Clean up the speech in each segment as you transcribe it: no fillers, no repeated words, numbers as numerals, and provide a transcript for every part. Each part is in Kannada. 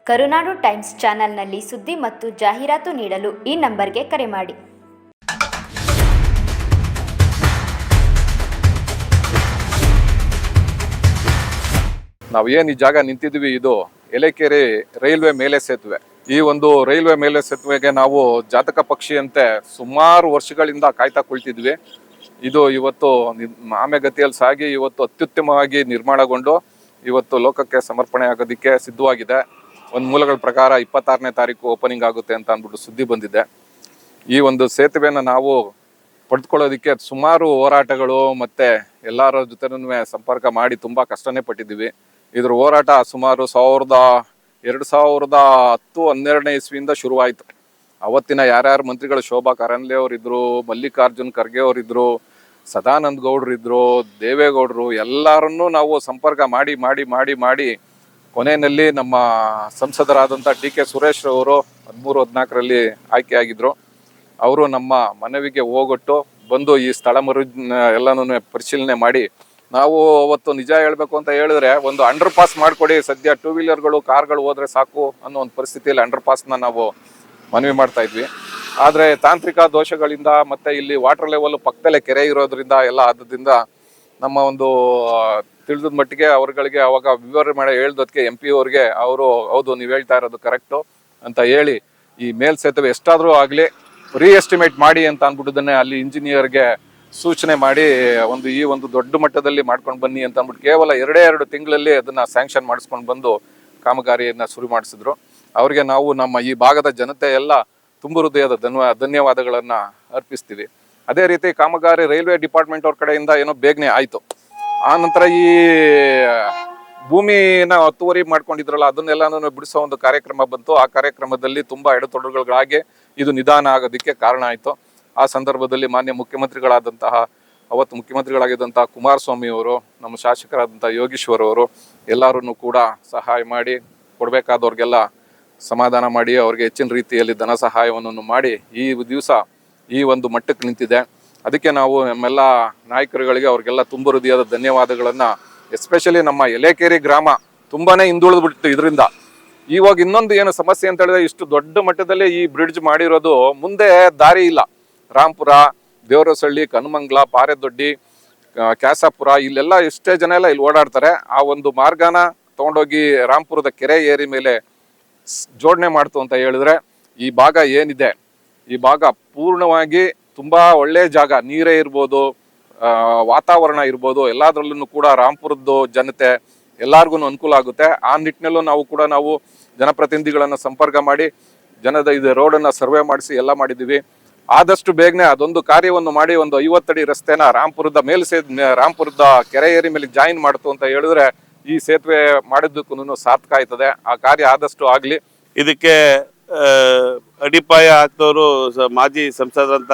ಕರುನಾಡು ಟೈಮ್ಸ್ ಚಾನೆಲ್ನಲ್ಲಿ ಸುದ್ದಿ ಮತ್ತು ಜಾಹೀರಾತು ನೀಡಲು ಈ ನಂಬರ್ಗೆ ಕರೆ ಮಾಡಿ. ನಾವು ಏನು ಈ ಜಾಗ ನಿಂತಿದ್ವಿ ಇದು ಎಲೆಕೆರೆ ರೈಲ್ವೆ ಮೇಲೆ ಸೇತುವೆ. ಈ ಒಂದು ರೈಲ್ವೆ ಮೇಲೆ ಸೇತುವೆಗೆ ನಾವು ಜಾತಕ ಪಕ್ಷಿಯಂತೆ ಸುಮಾರು ವರ್ಷಗಳಿಂದ ಕಾಯ್ತಾ ಕುಳಿತಿದ್ವಿ. ಇದು ಇವತ್ತು ಆಮೆಗತಿಯಲ್ಲಿ ಸಾಗಿ ಇವತ್ತು ಅತ್ಯುತ್ತಮವಾಗಿ ನಿರ್ಮಾಣಗೊಂಡು ಇವತ್ತು ಲೋಕಕ್ಕೆ ಸಮರ್ಪಣೆ ಆಗೋದಕ್ಕೆ ಸಿದ್ಧವಾಗಿದೆ. ಒಂದು ಮೂಲಗಳ ಪ್ರಕಾರ 26ನೇ ತಾರೀಕು ಓಪನಿಂಗ್ ಆಗುತ್ತೆ ಅಂತ ಅಂದ್ಬಿಟ್ಟು ಸುದ್ದಿ ಬಂದಿದೆ. ಈ ಒಂದು ಸೇತುವೆನ ನಾವು ಪಡೆದುಕೊಳ್ಳೋದಕ್ಕೆ ಸುಮಾರು ಹೋರಾಟಗಳು ಮತ್ತೆ ಎಲ್ಲರ ಜೊತೆನೂ ಸಂಪರ್ಕ ಮಾಡಿ ತುಂಬಾ ಕಷ್ಟನೇ ಪಟ್ಟಿದ್ದೀವಿ. ಇದ್ರ ಹೋರಾಟ ಸುಮಾರು 2010-12ನೇ ಇಸ್ವಿಯಿಂದ ಶುರುವಾಯಿತು. ಅವತ್ತಿನ ಯಾರ್ಯಾರು ಮಂತ್ರಿಗಳು ಶೋಭಾ ಕರಂದ್ಲೆ ಅವರಿದ್ರು, ಮಲ್ಲಿಕಾರ್ಜುನ್ ಖರ್ಗೆ ಅವರಿದ್ರು, ಸದಾನಂದ ಗೌಡ್ರು ಇದ್ರು, ದೇವೇಗೌಡರು ಎಲ್ಲರನ್ನೂ ನಾವು ಸಂಪರ್ಕ ಮಾಡಿ ಮಾಡಿ ಮಾಡಿ ಮಾಡಿ ಕೊನೆಯಲ್ಲಿ ನಮ್ಮ ಸಂಸದರಾದಂಥ DK ಸುರೇಶ್ ಅವರು 13-14ರಲ್ಲಿ ಆಯ್ಕೆಯಾಗಿದ್ರು. ಅವರು ನಮ್ಮ ಮನವಿಗೆ ಹೋಗೊಟ್ಟು ಬಂದು ಈ ಸ್ಥಳ ಎಲ್ಲನೂ ಪರಿಶೀಲನೆ ಮಾಡಿ ನಾವು ಅವತ್ತು ನಿಜ ಹೇಳಬೇಕು ಅಂತ ಹೇಳಿದ್ರೆ ಒಂದು ಅಂಡರ್ ಪಾಸ್ ಮಾಡಿಕೊಡಿ, ಸದ್ಯ 2 ವೀಲರ್ಗಳು ಕಾರ್ಗಳು ಹೋದ್ರೆ ಸಾಕು ಅನ್ನೋ ಒಂದು ಪರಿಸ್ಥಿತಿಯಲ್ಲಿ ಅಂಡರ್ ಪಾಸ್ನ ನಾವು ಮನವಿ ಮಾಡ್ತಾ ಇದ್ವಿ. ಆದರೆ ತಾಂತ್ರಿಕ ದೋಷಗಳಿಂದ ಮತ್ತೆ ಇಲ್ಲಿ ವಾಟರ್ ಲೆವೆಲ್ ಪಕ್ಕದಲ್ಲೇ ಕೆರೆ ಇರೋದ್ರಿಂದ ಎಲ್ಲ ಆದ್ರಿಂದ ನಮ್ಮ ಒಂದು ತಿಳಿದ ಮಟ್ಟಿಗೆ ಅವ್ರಗಳಿಗೆ ಅವಾಗ ವಿವರಣೆ ಮಾಡಿ ಹೇಳ್ದಕ್ಕೆ MP ಅವ್ರಿಗೆ ಅವರು ಹೌದು ನೀವು ಹೇಳ್ತಾ ಇರೋದು ಕರೆಕ್ಟು ಅಂತ ಹೇಳಿ ಈ ಮೇಲ್ ಸೇತುವೆ ಎಷ್ಟಾದರೂ ಆಗಲಿ ರೀಎಸ್ಟಿಮೇಟ್ ಮಾಡಿ ಅಂತ ಅಂದ್ಬಿಟ್ಟಿದ್ದನ್ನೇ ಅಲ್ಲಿ ಇಂಜಿನಿಯರ್ಗೆ ಸೂಚನೆ ಮಾಡಿ ಈ ಒಂದು ದೊಡ್ಡ ಮಟ್ಟದಲ್ಲಿ ಮಾಡ್ಕೊಂಡು ಬನ್ನಿ ಅಂತ ಅಂದ್ಬಿಟ್ಟು ಕೇವಲ 2 ತಿಂಗಳಲ್ಲಿ ಅದನ್ನ ಸ್ಯಾಂಕ್ಷನ್ ಮಾಡಿಸ್ಕೊಂಡು ಬಂದು ಕಾಮಗಾರಿಯನ್ನ ಶುರು ಮಾಡಿಸಿದ್ರು. ಅವ್ರಿಗೆ ನಾವು ನಮ್ಮ ಈ ಭಾಗದ ಜನತೆ ಎಲ್ಲ ತುಂಬ ಹೃದಯದ ಧನ್ಯವಾದಗಳನ್ನ ಅರ್ಪಿಸ್ತೀವಿ. ಅದೇ ರೀತಿ ಕಾಮಗಾರಿ ರೈಲ್ವೆ ಡಿಪಾರ್ಟ್ಮೆಂಟ್ ಅವ್ರ ಕಡೆಯಿಂದ ಏನೋ ಬೇಗನೆ ಆಯ್ತು. ಆ ನಂತರ ಈ ಭೂಮಿನ ಒತ್ತುವರಿ ಮಾಡ್ಕೊಂಡಿದ್ರಲ್ಲ ಅದನ್ನೆಲ್ಲಾನು ಬಿಡಿಸೋ ಒಂದು ಕಾರ್ಯಕ್ರಮ ಬಂತು. ಆ ಕಾರ್ಯಕ್ರಮದಲ್ಲಿ ತುಂಬಾ ಎಡತೊಡರುಗಳಾಗಿ ಇದು ನಿಧಾನ ಆಗೋದಕ್ಕೆ ಕಾರಣ ಆಯ್ತು. ಆ ಸಂದರ್ಭದಲ್ಲಿ ಮಾನ್ಯ ಅವತ್ತು ಮುಖ್ಯಮಂತ್ರಿಗಳಾಗಿದ್ದಂತಹ ಕುಮಾರಸ್ವಾಮಿ ಅವರು, ನಮ್ಮ ಶಾಸಕರಾದಂತಹ ಯೋಗೀಶ್ವರ್ ಅವರು ಎಲ್ಲರೂ ಕೂಡ ಸಹಾಯ ಮಾಡಿ ಕೊಡ್ಬೇಕಾದವ್ರಿಗೆಲ್ಲ ಸಮಾಧಾನ ಮಾಡಿ ಅವ್ರಿಗೆ ಹೆಚ್ಚಿನ ರೀತಿಯಲ್ಲಿ ಧನ ಸಹಾಯವನ್ನು ಮಾಡಿ ಈ ದಿವಸ ಈ ಒಂದು ಮಟ್ಟಕ್ಕೆ ನಿಂತಿದೆ. ಅದಕ್ಕೆ ನಾವು ನಮ್ಮೆಲ್ಲ ನಾಯಕರುಗಳಿಗೆ ಅವ್ರಿಗೆಲ್ಲ ತುಂಬ ಹೃದಯದ ಧನ್ಯವಾದಗಳನ್ನ, ಎಸ್ಪೆಷಲಿ ನಮ್ಮ ಎಲೆಕೆರೆ ಗ್ರಾಮ ತುಂಬಾನೇ ಹಿಂದುಳಿದ್ಬಿಟ್ಟು ಇದರಿಂದ. ಇವಾಗ ಇನ್ನೊಂದು ಏನು ಸಮಸ್ಯೆ ಅಂತ ಹೇಳಿದ್ರೆ, ಇಷ್ಟು ದೊಡ್ಡ ಮಟ್ಟದಲ್ಲಿ ಈ ಬ್ರಿಡ್ಜ್ ಮಾಡಿರೋದು ಮುಂದೆ ದಾರಿ ಇಲ್ಲ. ರಾಂಪುರ, ದೇವರಸಳ್ಳಿ, ಕನಮಂಗ್ಲ, ಪಾರೆದೊಡ್ಡಿ, ಕ್ಯಾಸಾಪುರ ಇಲ್ಲೆಲ್ಲ ಎಷ್ಟೇ ಜನ ಎಲ್ಲ ಇಲ್ಲಿ ಓಡಾಡ್ತಾರೆ. ಆ ಒಂದು ಮಾರ್ಗನ ತಗೊಂಡೋಗಿ ರಾಂಪುರದ ಕೆರೆ ಏರಿ ಮೇಲೆ ಜೋಡಣೆ ಮಾಡ್ತು ಅಂತ ಹೇಳಿದ್ರೆ ಈ ಭಾಗ ಏನಿದೆ ಈ ಭಾಗ ಪೂರ್ಣವಾಗಿ ತುಂಬಾ ಒಳ್ಳೆ ಜಾಗ, ನೀರೇ ಇರ್ಬೋದು, ವಾತಾವರಣ ಇರ್ಬೋದು, ಎಲ್ಲಾದ್ರಲ್ಲೂ ಕೂಡ ರಾಂಪುರದ್ದು ಜನತೆ ಎಲ್ಲಾರ್ಗು ಅನುಕೂಲ ಆಗುತ್ತೆ. ಆ ನಿಟ್ಟಿನಲ್ಲೂ ನಾವು ಜನಪ್ರತಿನಿಧಿಗಳನ್ನ ಸಂಪರ್ಕ ಮಾಡಿ ಇದು ರೋಡನ್ನ ಸರ್ವೆ ಮಾಡಿಸಿ ಎಲ್ಲ ಮಾಡಿದ್ದೀವಿ. ಆದಷ್ಟು ಬೇಗನೆ ಅದೊಂದು ಕಾರ್ಯವನ್ನು ಮಾಡಿ ಒಂದು 50 ಅಡಿ ರಸ್ತೆನ ರಾಂಪುರದ ಕೆರೆ ಏರಿ ಮೇಲೆ ಜಾಯಿನ್ ಮಾಡ್ತು ಅಂತ ಹೇಳಿದ್ರೆ ಈ ಸೇತುವೆ ಮಾಡಿದ್ದಕ್ಕೂ ಸಾರ್ಥಕ ಆಯ್ತದೆ. ಆ ಕಾರ್ಯ ಆದಷ್ಟು ಆಗ್ಲಿ. ಇದಕ್ಕೆ ಅಡಿಪಾಯ ಹಾಕ್ದವರು ಮಾಜಿ ಸಂಸದರಂತ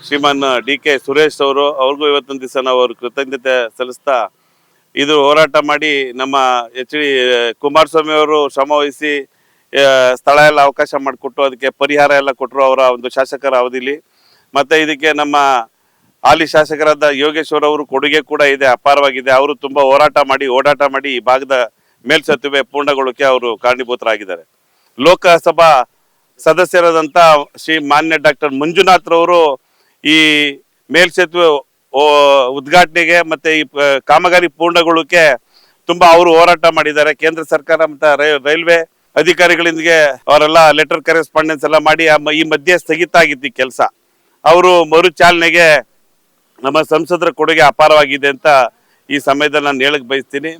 ಶ್ರೀಮಾನ್ DK ಸುರೇಶ್ ಅವರು, ಅವ್ರಿಗೂ ಇವತ್ತೊಂದು ದಿವಸ ನಾವು ಅವ್ರ ಕೃತಜ್ಞತೆ ಸಲ್ಲಿಸ್ತಾ ಇದು ಹೋರಾಟ ಮಾಡಿ ನಮ್ಮ HD ಕುಮಾರಸ್ವಾಮಿ ಅವರು ಶ್ರಮ ವಹಿಸಿ ಸ್ಥಳ ಎಲ್ಲ ಅವಕಾಶ ಮಾಡಿಕೊಟ್ಟು ಅದಕ್ಕೆ ಪರಿಹಾರ ಎಲ್ಲ ಕೊಟ್ಟರು ಅವರ ಒಂದು ಶಾಸಕರ ಅವಧಿಲಿ. ಮತ್ತೆ ಇದಕ್ಕೆ ನಮ್ಮ ಹಾಲಿ ಶಾಸಕರಾದ ಯೋಗೇಶ್ವರ್ ಅವರು ಕೊಡುಗೆ ಕೂಡ ಇದೆ, ಅಪಾರವಾಗಿದೆ. ಅವರು ತುಂಬಾ ಓಡಾಟ ಮಾಡಿ ಈ ಭಾಗದ ಮೇಲ್ಸೇತುವೆ ಪೂರ್ಣಗೊಳ್ಳಕ್ಕೆ ಅವರು ಕಾರಣೀಭೂತರಾಗಿದ್ದಾರೆ. ಲೋಕಸಭಾ ಸದಸ್ಯರಾದಂಥ ಶ್ರೀ ಮಾನ್ಯ ಡಾಕ್ಟರ್ ಮಂಜುನಾಥ್ ರವರು ಈ ಮೇಲ್ಸೇತುವೆ ಉದ್ಘಾಟನೆಗೆ ಮತ್ತೆ ಈ ಕಾಮಗಾರಿ ಪೂರ್ಣಗೊಳ್ಳಕ್ಕೆ ತುಂಬಾ ಅವರು ಹೋರಾಟ ಮಾಡಿದ್ದಾರೆ. ಕೇಂದ್ರ ಸರ್ಕಾರ ಮತ್ತೆ ರೈಲ್ವೆ ಅಧಿಕಾರಿಗಳಿಂದ ಅವರೆಲ್ಲ ಲೆಟರ್ ಕರೆಸ್ಪಾಂಡೆನ್ಸ್ ಎಲ್ಲ ಮಾಡಿ ಈ ಮಧ್ಯೆ ಸ್ಥಗಿತ ಆಗಿತ್ತು ಈ ಕೆಲಸ. ಅವರು ಮರುಚಾಲನೆಗೆ ನಮ್ಮ ಸಂಸದರ ಕೊಡುಗೆ ಅಪಾರವಾಗಿದೆ ಅಂತ ಈ ಸಮಯದಲ್ಲಿ ನಾನು ಹೇಳಕ್ ಬಯಸ್ತೀನಿ.